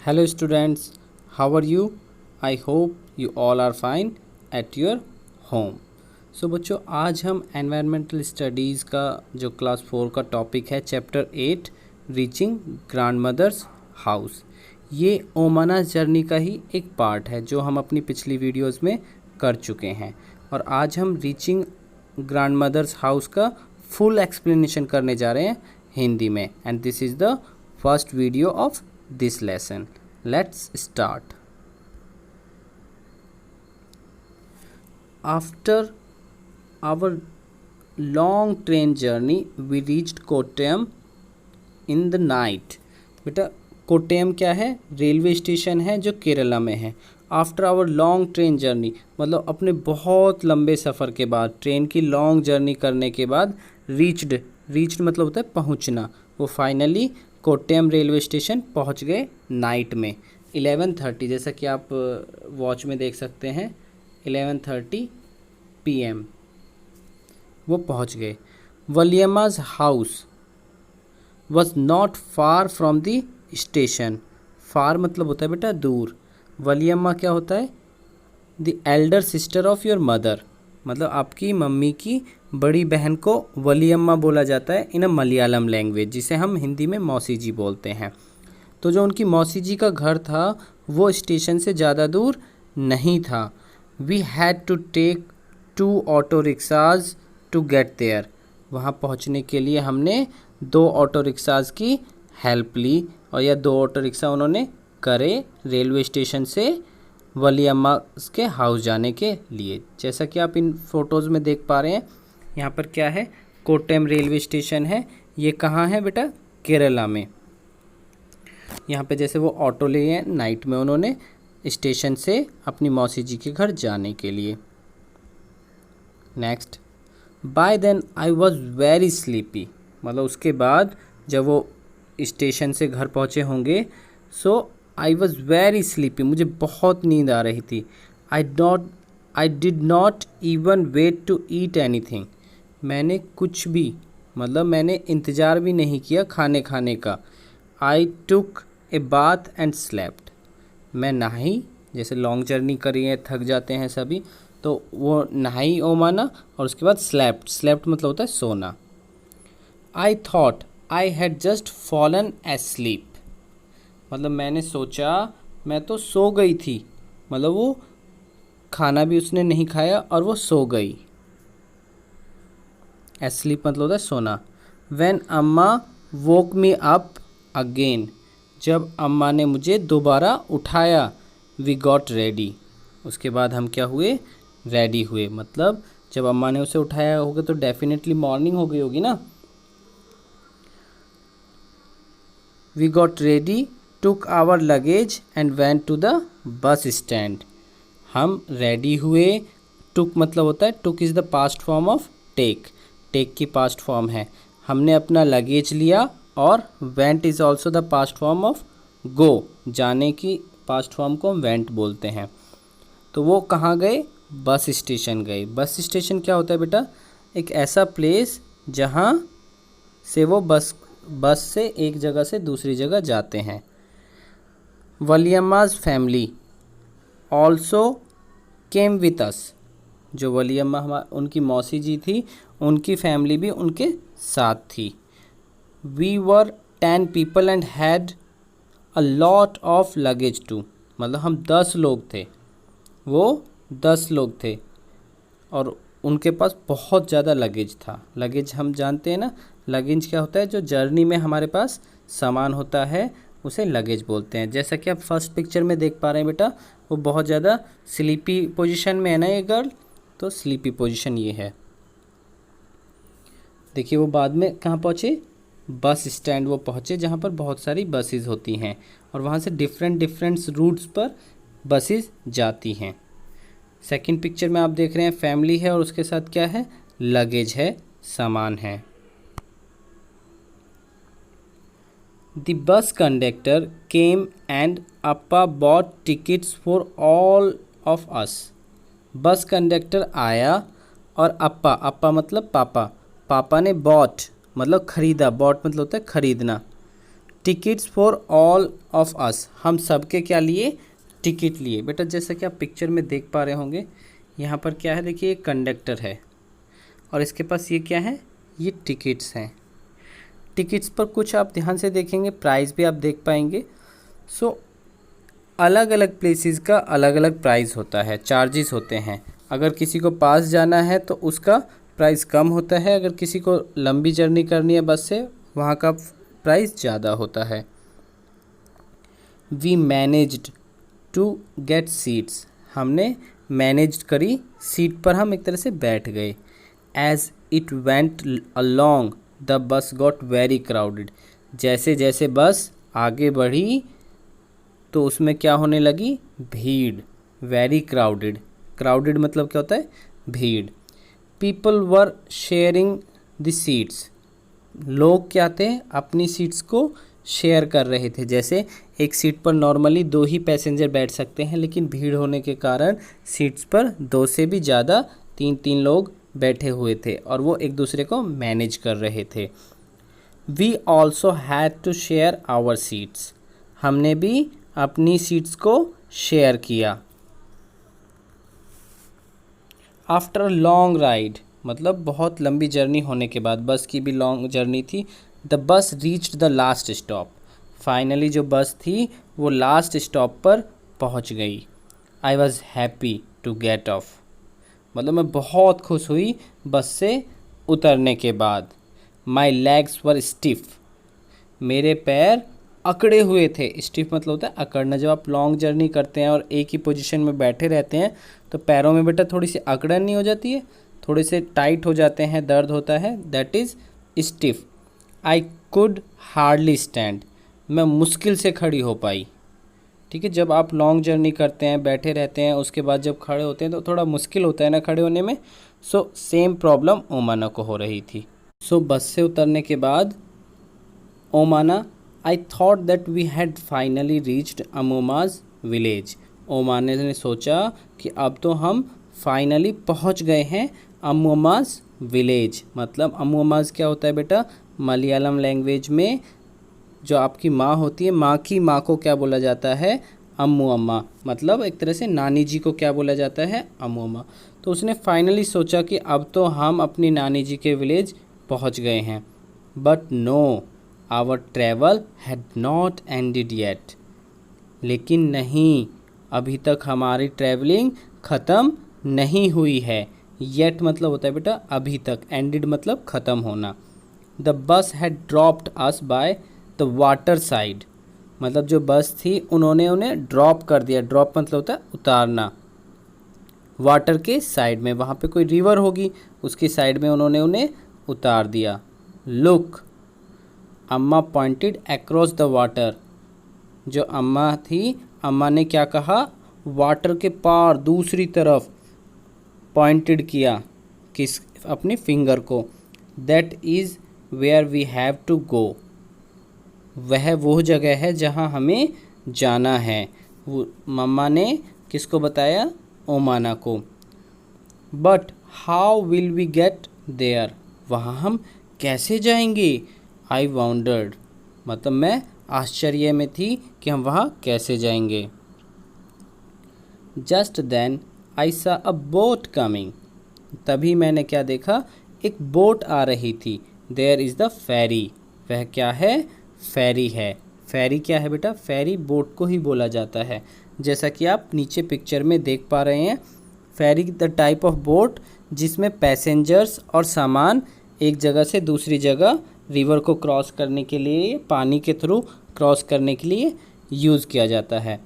Hello students, how are you? I hope you all are fine at your home. So बच्चों आज हम environmental studies का जो class 4 का टॉपिक है chapter 8 reaching grand mother's house, ये ओमानास जर्नी का ही एक पार्ट है जो हम अपनी पिछली वीडियोस में कर चुके हैं। और आज हम रीचिंग ग्रैंड मदर्स हाउस का फुल एक्सप्लेनेशन करने जा रहे हैं हिंदी में, and this is the first video of this lesson. Let's start. After our long train journey we reached Kottayam in the night. बेटा कोट्टयम क्या है? रेलवे स्टेशन है जो केरला में है। After our long train journey मतलब अपने बहुत लंबे सफ़र के बाद, ट्रेन की लॉन्ग जर्नी करने के बाद रीच्ड मतलब होता है पहुंचना। वो फाइनली कोट्टयम रेलवे स्टेशन पहुंच गए नाइट में 11:30, जैसा कि आप वॉच में देख सकते हैं 11:30 PM वो पहुंच गए। Valiyamma's house was not far from the station. Far मतलब होता है बेटा दूर। वलियम्मा क्या होता है? The elder sister of your mother, मतलब आपकी मम्मी की बड़ी बहन को वलियम्मा बोला जाता है इन अ मलयालम लैंग्वेज, जिसे हम हिंदी में मौसी जी बोलते हैं। तो जो उनकी मौसी जी का घर था वो स्टेशन से ज़्यादा दूर नहीं था। We had to take 2 auto rickshaws to get there. वहाँ पहुँचने के लिए हमने 2 ऑटो रिक्शाज की हेल्प ली, और यह 2 ऑटो रिक्शा उन्होंने करे रेलवे स्टेशन से वलियम्मा के हाउस जाने के लिए। जैसा कि आप इन फ़ोटोज़ में देख पा रहे हैं, यहाँ पर क्या है? कोट्टयम रेलवे स्टेशन है। ये कहाँ है बेटा? केरला में। यहाँ पे जैसे वो ऑटो लिए हैं नाइट में उन्होंने स्टेशन से अपनी मौसी जी के घर जाने के लिए। Next, by then I was very sleepy, मतलब उसके बाद जब वो स्टेशन से घर पहुँचे होंगे, so I was very sleepy, मुझे बहुत नींद आ रही थी। I did not even wait to eat anything, मैंने कुछ भी मतलब मैंने इंतज़ार भी नहीं किया खाने का। आई टुक ए बाथ एंड स्लेप्ट, मैं नहाई, जैसे लॉन्ग जर्नी करी है थक जाते हैं सभी, तो वो नहाई ओमाना, और उसके बाद स्लेप्ट मतलब होता है सोना। I thought I had just fallen asleep, मतलब मैंने सोचा मैं तो सो गई थी, मतलब वो खाना भी उसने नहीं खाया और वो सो गई। एस्लीप मतलब होता है सोना। व्हेन अम्मा वोक मी अप अगेन, जब अम्मा ने मुझे दोबारा उठाया। वी गॉट रेडी, उसके बाद हम क्या हुए? रेडी हुए। मतलब जब अम्मा ने उसे उठाया होगा तो डेफिनेटली मॉर्निंग हो गई होगी ना। We got ready, took our luggage and went to the bus stand. हम रेडी हुए। टुक मतलब होता है, took is the past form of take, take की पास्ट फॉर्म है। हमने अपना लगेज लिया, और went is also the past form of go, जाने की पास्ट फॉर्म को हम वेंट बोलते हैं। तो वो कहाँ गए? बस स्टेशन गए। बस स्टेशन क्या होता है बेटा? एक ऐसा प्लेस जहाँ से वो बस से एक जगह से दूसरी जगह जाते हैं। Valiyamma's family also came with us, जो वलियम्मा उनकी मौसी जी थी, उनकी फैमिली भी उनके साथ थी। We were 10 people and had a lot of luggage too, मतलब हम 10 लोग थे, वो 10 लोग थे, और उनके पास बहुत ज़्यादा लगेज था। लगेज हम जानते हैं ना, लगेज क्या होता है? जो जर्नी में हमारे पास सामान होता है उसे लगेज बोलते हैं। जैसा कि आप फर्स्ट पिक्चर में देख पा रहे हैं बेटा, वो बहुत ज़्यादा स्लीपी पोजीशन में है ना ये गर्ल, तो स्लीपी पोजीशन ये है। देखिए वो बाद में कहाँ पहुँचे? बस स्टैंड वो पहुँचे, जहाँ पर बहुत सारी बसेस होती हैं, और वहाँ से डिफरेंट रूट्स पर बसेस जाती हैं। सेकंड पिक्चर में आप देख रहे हैं फैमिली है, और उसके साथ क्या है? लगेज है, सामान है। The bus conductor came and Appa bought tickets for all of us. Bus conductor आया और अप्पा मतलब पापा ने बॉट मतलब ख़रीदा, बॉट मतलब होता है ख़रीदना, tickets for all of us, हम सबके क्या लिए, टिकट लिए। बेटा जैसा कि आप पिक्चर में देख पा रहे होंगे, यहाँ पर क्या है, देखिए एक कंडक्टर है और इसके पास ये क्या है, ये टिकट्स हैं। टिकट्स पर कुछ आप ध्यान से देखेंगे, प्राइस भी आप देख पाएंगे। सो अलग अलग प्लेसेस का अलग अलग प्राइस होता है, चार्जेस होते हैं। अगर किसी को पास जाना है तो उसका प्राइस कम होता है, अगर किसी को लंबी जर्नी करनी है बस से, वहाँ का प्राइस ज़्यादा होता है। We managed to get seats, हमने मैनेज करी, सीट पर हम एक तरह से बैठ गए। As it went along the bus got very crowded, जैसे जैसे बस आगे बढ़ी तो उसमें क्या होने लगी, भीड़। वेरी क्राउडेड, क्राउडेड मतलब क्या होता है, भीड़। People were sharing the seats, लोग क्या थे, अपनी सीट्स को शेयर कर रहे थे। जैसे एक सीट पर नॉर्मली 2 ही पैसेंजर बैठ सकते हैं, लेकिन भीड़ होने के कारण सीट्स पर 2 से भी ज़्यादा 3-3 लोग बैठे हुए थे और वो एक दूसरे को मैनेज कर रहे थे। We also had to share our seats, हमने भी अपनी सीट्स को शेयर किया। आफ्टर अ लॉन्ग राइड, मतलब बहुत लंबी जर्नी होने के बाद, बस की भी लॉन्ग जर्नी थी। The bus reached the last stop, finally जो बस थी वो लास्ट स्टॉप पर पहुंच गई। I was happy to get off, मतलब मैं बहुत खुश हुई बस से उतरने के बाद। माई लेग्स वर स्टिफ, मेरे पैर अकड़े हुए थे। स्टिफ मतलब होता है अकड़ना, जब आप लॉन्ग जर्नी करते हैं और एक ही पोजीशन में बैठे रहते हैं तो पैरों में बेटा थोड़ी सी अकड़न नहीं हो जाती है, थोड़े से टाइट हो जाते हैं, दर्द होता है, that is stiff. I could hardly stand, मैं मुश्किल से खड़ी हो पाई। ठीक है, जब आप लॉन्ग जर्नी करते हैं, बैठे रहते हैं, उसके बाद जब खड़े होते हैं तो थोड़ा मुश्किल होता है ना खड़े होने में। सो सेम प्रॉब्लम ओमाना को हो रही थी। सो बस से उतरने के बाद Omana, I thought that we had finally reached Ammomma's village, ओमाने ने सोचा कि अब तो हम फाइनली पहुंच गए हैं अमोमाज विलेज। मतलब अमोमाज क्या होता है बेटा, मलयालम लैंग्वेज में जो आपकी माँ होती है, माँ की माँ को क्या बोला जाता है, अम्मू अम्मा, मतलब एक तरह से नानी जी को क्या बोला जाता है, अम्मू अम्मा। तो उसने फाइनली सोचा कि अब तो हम अपनी नानी जी के विलेज पहुंच गए हैं। But no, our travel had not ended yet, लेकिन नहीं, अभी तक हमारी ट्रैवलिंग ख़त्म नहीं हुई है। येट मतलब होता है बेटा अभी तक, एंडेड मतलब ख़त्म होना। The bus had dropped us by the water side, मतलब जो बस थी उन्होंने उन्हें ड्रॉप कर दिया। ड्रॉप मतलब होता है उतारना, वाटर के साइड में, वहाँ पे कोई रिवर होगी उसकी साइड में उन्होंने उन्हें उतार दिया। लुक, अम्मा पॉइंटेड अक्रॉस द वाटर, जो अम्मा थी, अम्मा ने क्या कहा, वाटर के पार दूसरी तरफ पॉइंटेड किया, किस, अपनी फिंगर को। That is where we have to go, वह वो जगह है जहाँ हमें जाना है। वो मम्मा ने किसको बताया, ओमाना को। But how will we get there, वहाँ हम कैसे जाएंगे। आई वाउंडर्ड, मतलब मैं आश्चर्य में थी कि हम वहाँ कैसे जाएंगे। जस्ट देन आई सा अ बोट कमिंग, तभी मैंने क्या देखा, एक बोट आ रही थी। देयर इज़ द फेरी, वह क्या है, फेरी है। फेरी क्या है बेटा, फेरी बोट को ही बोला जाता है। जैसा कि आप नीचे पिक्चर में देख पा रहे हैं, फेरी द टाइप ऑफ बोट जिसमें पैसेंजर्स और सामान एक जगह से दूसरी जगह रिवर को क्रॉस करने के लिए, पानी के थ्रू क्रॉस करने के लिए यूज़ किया जाता है।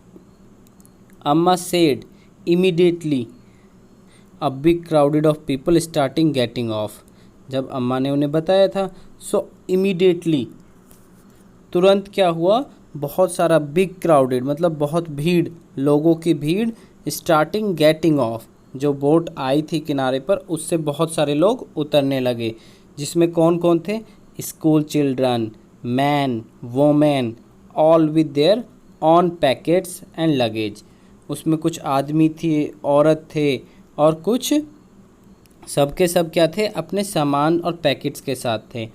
अम्मा said immediately a big crowded of people starting getting off, जब अम्मा ने उन्हें बताया था, सो इमीडिएटली तुरंत क्या हुआ, बहुत सारा, बिग क्राउडेड मतलब बहुत भीड़, लोगों की भीड़, स्टार्टिंग गेटिंग ऑफ, जो बोट आई थी किनारे पर उससे बहुत सारे लोग उतरने लगे। जिसमें कौन कौन थे, school children, man, women, all with their on packets and luggage, उसमें कुछ आदमी थे, औरत थे और कुछ सबके सब क्या थे, अपने सामान और पैकेट्स के साथ थे।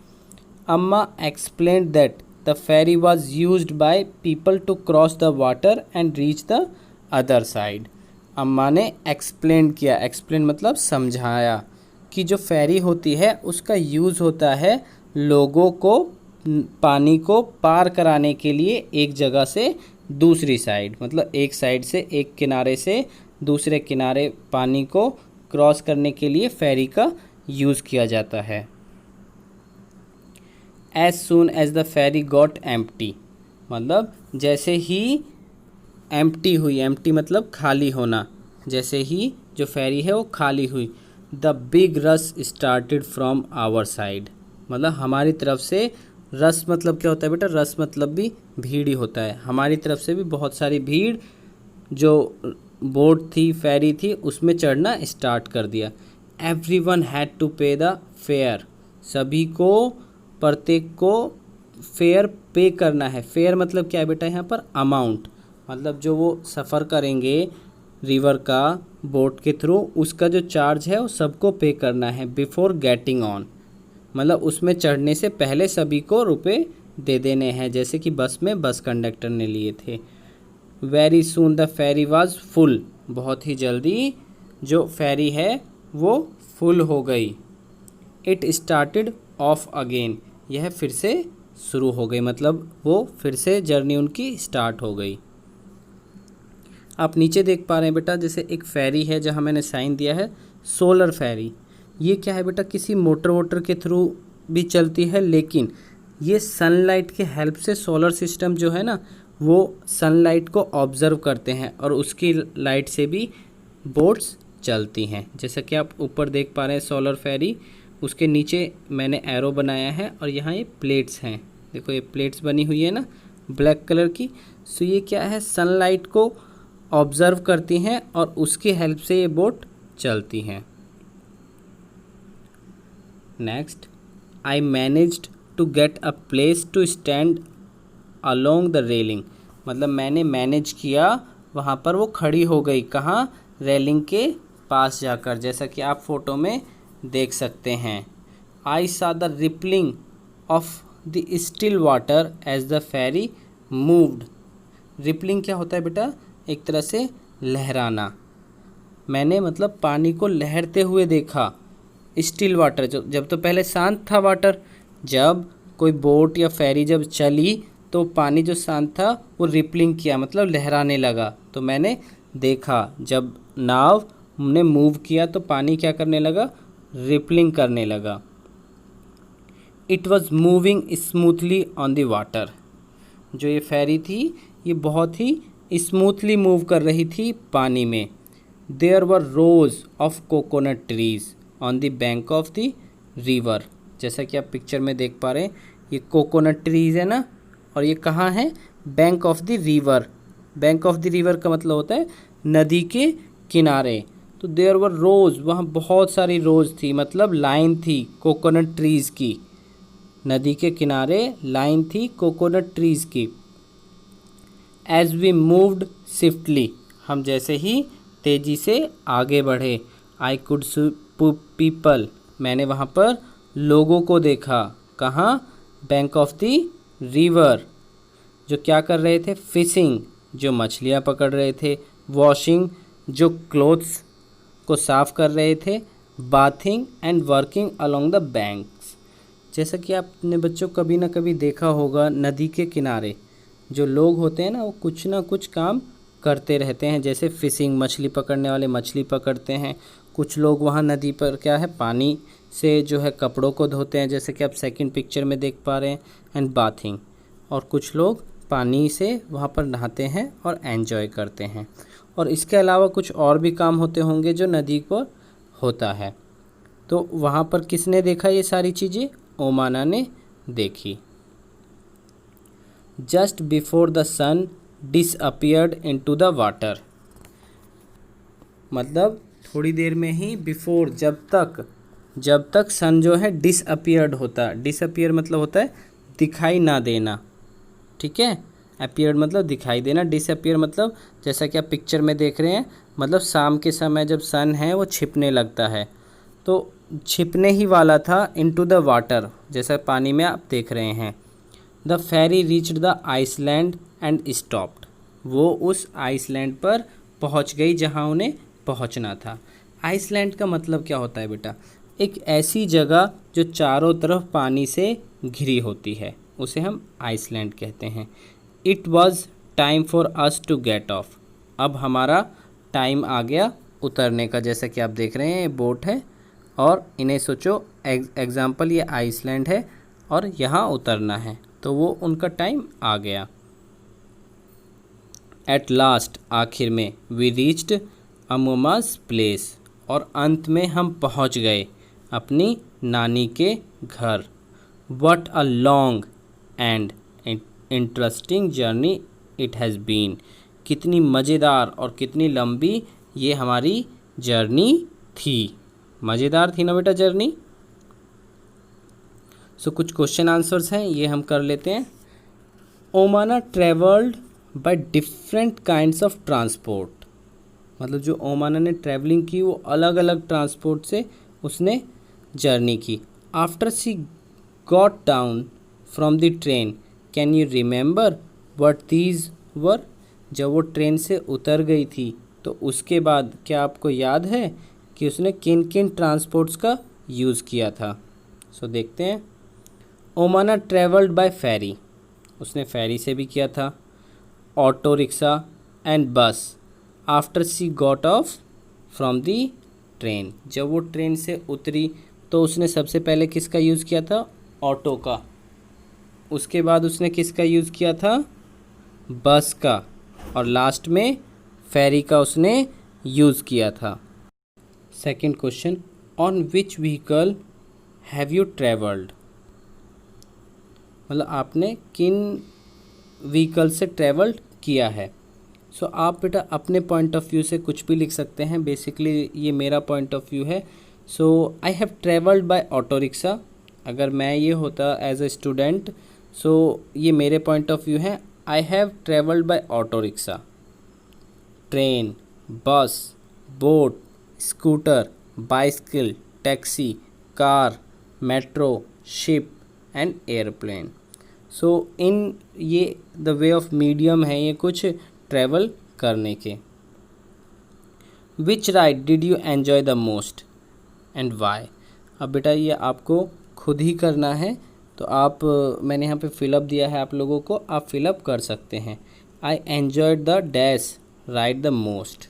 अम्मा explained that the ferry was used by people to cross the water and reach the other side. अम्मा ने एक्सप्लेन किया, एक्सप्लेन मतलब समझाया, कि जो फेरी होती है उसका यूज़ होता है लोगों को पानी को पार कराने के लिए एक जगह से दूसरी साइड, मतलब एक साइड से एक किनारे से दूसरे किनारे पानी को क्रॉस करने के लिए फेरी का यूज़ किया जाता है। As soon as the ferry got empty, मतलब जैसे ही एम्प्टी हुई, एम्प्टी मतलब खाली होना, जैसे ही जो फेरी है वो खाली हुई, the big rush started from our side, मतलब हमारी तरफ से, रस मतलब क्या होता है बेटा, रस मतलब भी भीड़ ही होता है, हमारी तरफ से भी बहुत सारी भीड़ जो बोट थी, फेरी थी, उसमें चढ़ना स्टार्ट कर दिया। एवरीवन हैड टू पे द फेयर, सभी को, प्रत्येक को फेयर पे करना है। फेयर मतलब क्या है बेटा यहाँ पर, अमाउंट, मतलब जो वो सफ़र करेंगे रिवर का बोट के थ्रू, उसका जो चार्ज है वो सबको पे करना है बिफोर गेटिंग ऑन, मतलब उसमें चढ़ने से पहले सभी को रुपए दे देने हैं, जैसे कि बस में बस कंडक्टर ने लिए थे। Very soon the ferry was full, बहुत ही जल्दी जो फेरी है वो फुल हो गई। इट स्टार्टेड ऑफ अगेन, यह फिर से शुरू हो गई, मतलब वो फिर से जर्नी उनकी स्टार्ट हो गई। आप नीचे देख पा रहे हैं बेटा, जैसे एक फेरी है जहाँ मैंने साइन दिया है सोलर फेरी। ये क्या है बेटा, किसी मोटर वोटर के थ्रू भी चलती है, लेकिन ये सनलाइट के हेल्प से, सोलर सिस्टम जो है ना वो सनलाइट को ऑब्ज़र्व करते हैं और उसकी लाइट से भी बोट्स चलती हैं। जैसा कि आप ऊपर देख पा रहे हैं सोलर फेरी, उसके नीचे मैंने एरो बनाया है और यहाँ ये प्लेट्स हैं, देखो ये प्लेट्स बनी हुई है ना ब्लैक कलर की। सो ये क्या है, सनलाइट को ऑब्ज़र्व करती हैं और उसकी हेल्प से ये बोट चलती हैं। Next, I managed to get a place to stand along the railing, मतलब मैंने मैनेज किया, वहाँ पर वो खड़ी हो गई, कहाँ, रेलिंग के पास जाकर, जैसा कि आप फोटो में देख सकते हैं। I saw the rippling of the still water as the ferry moved. Rippling क्या होता है बेटा, एक तरह से लहराना, मैंने मतलब पानी को लहरते हुए देखा। स्टिल वाटर, जब तो पहले शांत था वाटर, जब कोई बोट या फेरी जब चली तो पानी जो शांत था वो रिपलिंग किया, मतलब लहराने लगा। तो मैंने देखा जब नाव ने मूव किया तो पानी क्या करने लगा, रिपलिंग करने लगा। It was moving smoothly on the water, जो ये फेरी थी ये बहुत ही स्मूथली मूव कर रही थी पानी में। There were rows of coconut trees on the bank of the river, जैसा कि आप पिक्चर में देख पा रहे हैं ये कोकोनट ट्रीज है ना, और ये कहाँ है, bank of the river. Bank of the river का मतलब होता है नदी के किनारे। तो देयर वर रोज, वहाँ बहुत सारी रोज थी, मतलब लाइन थी कोकोनट ट्रीज़ की, नदी के किनारे लाइन थी कोकोनट ट्रीज़ की। एज वी मूव्ड स्विफ्टली, हम जैसे ही तेज़ी से आगे बढ़े। आई कुड सी पीपल, मैंने वहाँ पर लोगों को देखा, कहाँ, बैंक ऑफ द रिवर, जो क्या कर रहे थे, फिशिंग, जो मछलियाँ पकड़ रहे थे, वॉशिंग, जो क्लोथ्स को साफ़ कर रहे थे, bathing and working along the banks. जैसा कि आपने बच्चों कभी ना कभी देखा होगा, नदी के किनारे जो लोग होते हैं ना वो कुछ ना कुछ काम करते रहते हैं, जैसे फिशिंग, मछली पकड़ने वाले मछली पकड़ते हैं, कुछ लोग वहाँ नदी पर क्या है पानी से जो है कपड़ों को धोते हैं, जैसे कि आप सेकंड पिक्चर में देख पा रहे हैं, एंड बाथिंग, और कुछ लोग पानी से वहाँ पर नहाते हैं और एंजॉय करते हैं। और इसके अलावा कुछ और भी काम होते होंगे जो नदी पर होता है। तो वहाँ पर किसने देखा ये सारी चीज़ें, ओमाना ने देखी। Just before the sun disappeared into the water, मतलब थोड़ी देर में ही, बिफोर जब तक सन जो है डिसअपियर्ड होता, डिसअपियर मतलब होता है दिखाई ना देना, ठीक है, अपीयर्ड मतलब दिखाई देना, डिसअपियर मतलब जैसा कि आप पिक्चर में देख रहे हैं, मतलब शाम के समय जब सन है वो छिपने लगता है, तो छिपने ही वाला था इनटू द वाटर, जैसा पानी में आप देख रहे हैं। The ferry reached the island and stopped. वो उस आइसलैंड पर पहुंच गई जहां उन्हें पहुंचना था। आइसलैंड का मतलब क्या होता है बेटा? एक ऐसी जगह जो चारों तरफ पानी से घिरी होती है, उसे हम आइसलैंड कहते हैं। It was time for us to get off. अब हमारा टाइम आ गया उतरने का। जैसा कि आप देख रहे हैं ये बोट है और इन्हें सोचो एग्जाम्पल ये आइसलैंड है और यहाँ उतरना है, तो वो उनका टाइम आ गया। एट लास्ट, आखिर में, वी रीच्ड अमोमास प्लेस, और अंत में हम पहुँच गए अपनी नानी के घर। What a long and interesting journey it has been. कितनी मज़ेदार और कितनी लंबी ये हमारी जर्नी थी। मज़ेदार थी ना बेटा जर्नी? सो कुछ क्वेश्चन आंसर्स हैं, ये हम कर लेते हैं। Omana travelled by different kinds of transport. मतलब जो ओमाना ने ट्रैवलिंग की वो अलग अलग ट्रांसपोर्ट से उसने जर्नी की। After she got down from the train, can you remember what these were. जब वो ट्रेन से उतर गई थी तो उसके बाद क्या आपको याद है कि उसने किन किन ट्रांसपोर्ट्स का यूज़ किया था? सो देखते हैं। ओमाना ट्रेवल्ड बाय फेरी, उसने फेरी से भी किया था। Auto rickshaw and bus after she got off from the train. जब वो ट्रेन से उतरी तो उसने सबसे पहले किसका यूज़ किया था? ऑटो का। उसके बाद उसने किसका यूज़ किया था? बस का। और लास्ट में फेरी का उसने यूज़ किया था। Second question, on which vehicle have you travelled. मतलब आपने किन व्हीकल से ट्रेवल्ड किया है। सो आप बेटा अपने पॉइंट ऑफ व्यू से कुछ भी लिख सकते हैं। बेसिकली ये मेरा पॉइंट ऑफ व्यू है। So I have travelled by auto rickshaw. अगर मैं ये होता एज अ स्टूडेंट, सो ये मेरे पॉइंट ऑफ व्यू है। I have travelled by auto rickshaw, train, bus, boat, scooter, bicycle, taxi, car, metro, ship and airplane. So in ये the way of medium है ये कुछ ट्रैवल करने के। Which ride did you enjoy the most and why. अब बेटा ये आपको खुद ही करना है, तो आप मैंने यहाँ पे फिलअप दिया है आप लोगों को, आप फिलअप कर सकते हैं। I enjoyed the dash ride the most.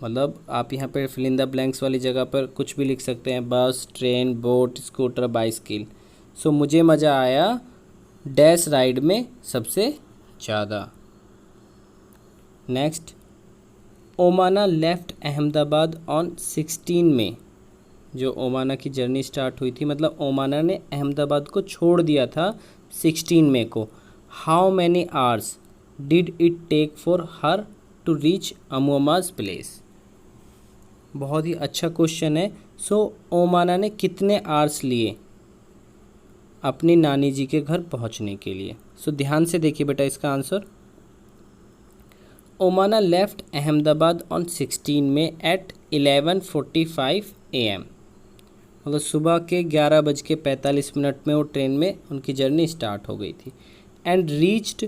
मतलब आप यहाँ पे फिल इन द ब्लैंक्स वाली जगह पर कुछ भी लिख सकते हैं, बस, ट्रेन, बोट, स्कूटर, बाइसिकल। सो मुझे मज़ा आया डैश राइड में सबसे ज़्यादा। नेक्स्ट, ओमाना लेफ्ट अहमदाबाद ऑन 16 में। जो ओमाना की जर्नी स्टार्ट हुई थी, मतलब ओमाना ने अहमदाबाद को छोड़ दिया था 16 मई को। How many hours did it take for her to reach Ammomma's place. बहुत ही अच्छा क्वेश्चन है। सो ओमाना ने कितने आवर्स लिए अपनी नानी जी के घर पहुंचने के लिए? सो ध्यान से देखिए बेटा इसका आंसर। ओमाना लेफ्ट अहमदाबाद ऑन 16 में एट 11:45 AM। मतलब सुबह के 11:45 में वो ट्रेन में उनकी जर्नी स्टार्ट हो गई थी। एंड रीच्ड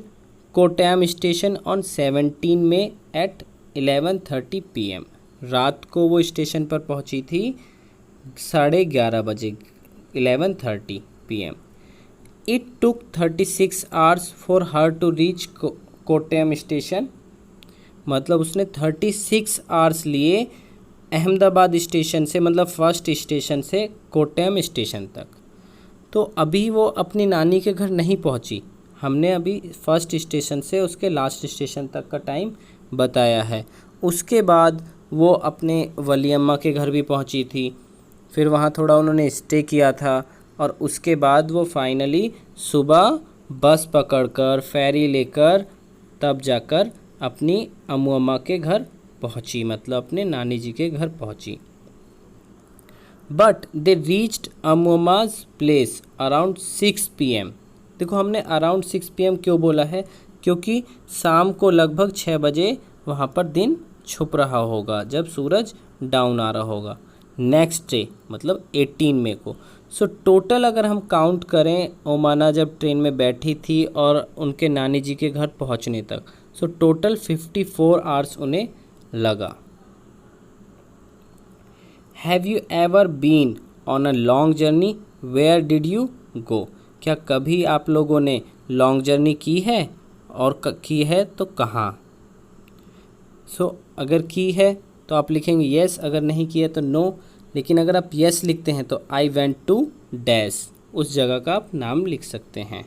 कोटैम स्टेशन ऑन 17 में एट 11:30 PM। रात को वो स्टेशन पर पहुंची थी 11:30 बजे, 11:30 PM। It took 36 hours for her to reach Kottayam station. मतलब उसने 36 आवर्स लिए अहमदाबाद स्टेशन से, मतलब फर्स्ट स्टेशन से कोटैम स्टेशन तक। तो अभी वो अपनी नानी के घर नहीं पहुंची। हमने अभी फर्स्ट स्टेशन से उसके लास्ट स्टेशन तक का टाइम बताया है। उसके बाद वो अपने वली अम्मा के घर भी पहुंची थी, फिर वहाँ थोड़ा उन्होंने स्टे किया था, और उसके बाद वो फाइनली सुबह बस पकड़कर फेरी लेकर तब जाकर अपनी अम्मू अम्मा के घर पहुंची, मतलब अपने नानी जी के घर पहुंची। But they reached Ammu Amma's place around 6 PM। देखो हमने अराउंड 6 PM क्यों बोला है? क्योंकि शाम को लगभग 6 बजे वहाँ पर दिन छुप रहा होगा, जब सूरज डाउन आ रहा होगा। नेक्स्ट डे मतलब 18 मई को। सो टोटल अगर हम काउंट करें, ओमाना जब ट्रेन में बैठी थी और उनके नानी जी के घर पहुंचने तक, सो टोटल 54 आवर्स उन्हें लगा। Have you ever been on a long journey, where did you go? क्या कभी आप लोगों ने लॉन्ग जर्नी की है, और की है तो कहाँ? सो अगर की है तो आप लिखेंगे येस, अगर नहीं की है तो नो। लेकिन अगर आप येस लिखते हैं तो आई वेंट टू डैश, उस जगह का आप नाम लिख सकते हैं।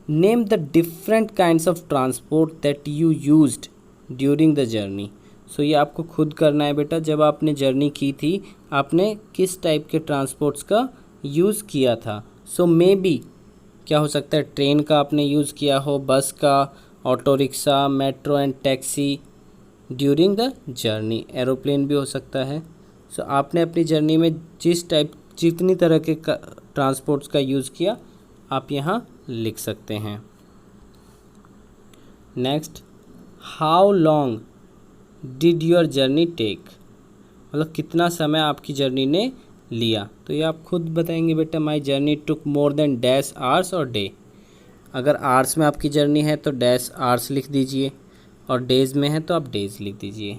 Name the different kinds of transport that you used during the journey. So ये आपको खुद करना है बेटा, जब आपने जर्नी की थी आपने किस टाइप के ट्रांसपोर्ट्स का यूज़ किया था। सो मे बी क्या हो सकता है, ट्रेन का आपने यूज़ किया हो, बस का, auto rickshaw, metro and taxi during the journey, aeroplane भी हो सकता है। सो आपने अपनी जर्नी में जितनी तरह के ट्रांसपोर्ट्स का यूज़ किया आप यहाँ लिख सकते हैं। Next, how long did your journey take, मतलब कितना समय आपकी जर्नी ने लिया। तो ये आप खुद बताएंगे बेटा, my journey took more than dash hours और डे। अगर आवर्स में आपकी जर्नी है तो डैश आवर्स लिख दीजिए, और डेज़ में है तो आप डेज़ लिख दीजिए।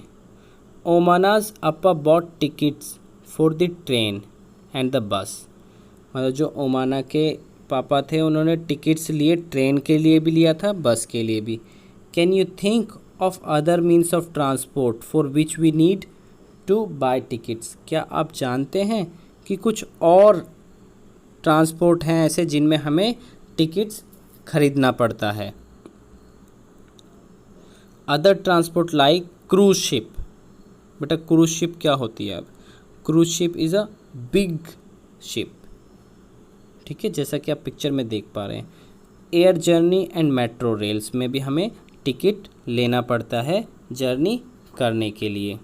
ओमानाज अपा bought tickets for the train and the bus, मतलब जो ओमाना के पापा थे उन्होंने टिकट्स लिए, ट्रेन के लिए भी लिया था, बस के लिए भी। Can you think of other means of transport for which we need to buy tickets, क्या आप जानते हैं कि कुछ और ट्रांसपोर्ट हैं ऐसे जिनमें हमें टिकट्स खरीदना पड़ता है। Other transport like cruise ship, बेटा क्रूज शिप क्या होती है? अब cruise ship is a big ship, ठीक है, जैसा कि आप पिक्चर में देख पा रहे हैं। Air journey and metro rails में भी हमें टिकट लेना पड़ता है जर्नी करने के लिए।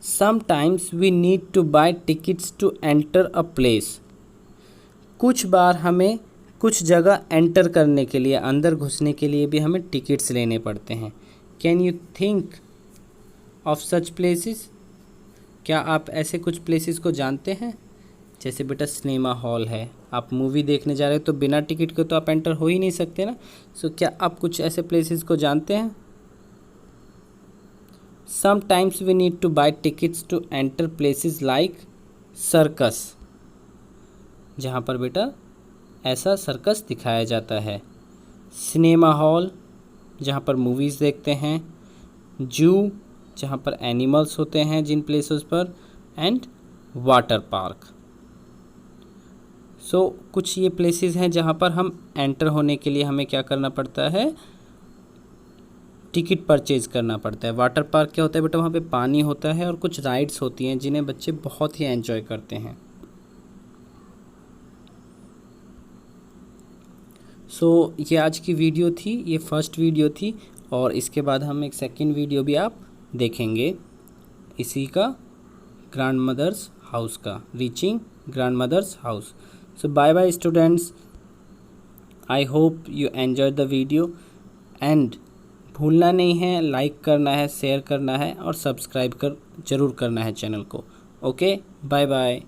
Sometimes we need to buy tickets to enter a place, कुछ बार हमें कुछ जगह एंटर करने के लिए, अंदर घुसने के लिए भी हमें टिकट्स लेने पड़ते हैं। Can you think of such places, क्या आप ऐसे कुछ प्लेसेस को जानते हैं? जैसे बेटा सिनेमा हॉल है, आप मूवी देखने जा रहे हो तो बिना टिकट के तो आप एंटर हो ही नहीं सकते ना। सो क्या आप कुछ ऐसे प्लेसेस को जानते हैं? Sometimes we need to buy tickets to enter places like circus, जहाँ पर बेटा ऐसा सर्कस दिखाया जाता है। सिनेमा हॉल, जहाँ पर मूवीज़ देखते हैं। जू, जहाँ पर एनिमल्स होते हैं जिन प्लेसेस पर। And water park. सो कुछ ये प्लेसेस हैं जहाँ पर हम एंटर होने के लिए हमें क्या करना पड़ता है, टिकट परचेज करना पड़ता है। वाटर पार्क क्या होता है बेटा, वहाँ पे पानी होता है और कुछ राइड्स होती हैं जिन्हें बच्चे बहुत ही एंजॉय करते हैं। सो ये आज की वीडियो थी, ये फर्स्ट वीडियो थी, और इसके बाद हम एक सेकंड वीडियो भी आप देखेंगे इसी का, ग्रैंड मदर्स हाउस का, reaching grand mother's house. So bye bye students, I hope you enjoy the video, and भूलना नहीं है, लाइक करना है, शेयर करना है और सब्सक्राइब जरूर करना है चैनल को। Okay, bye bye.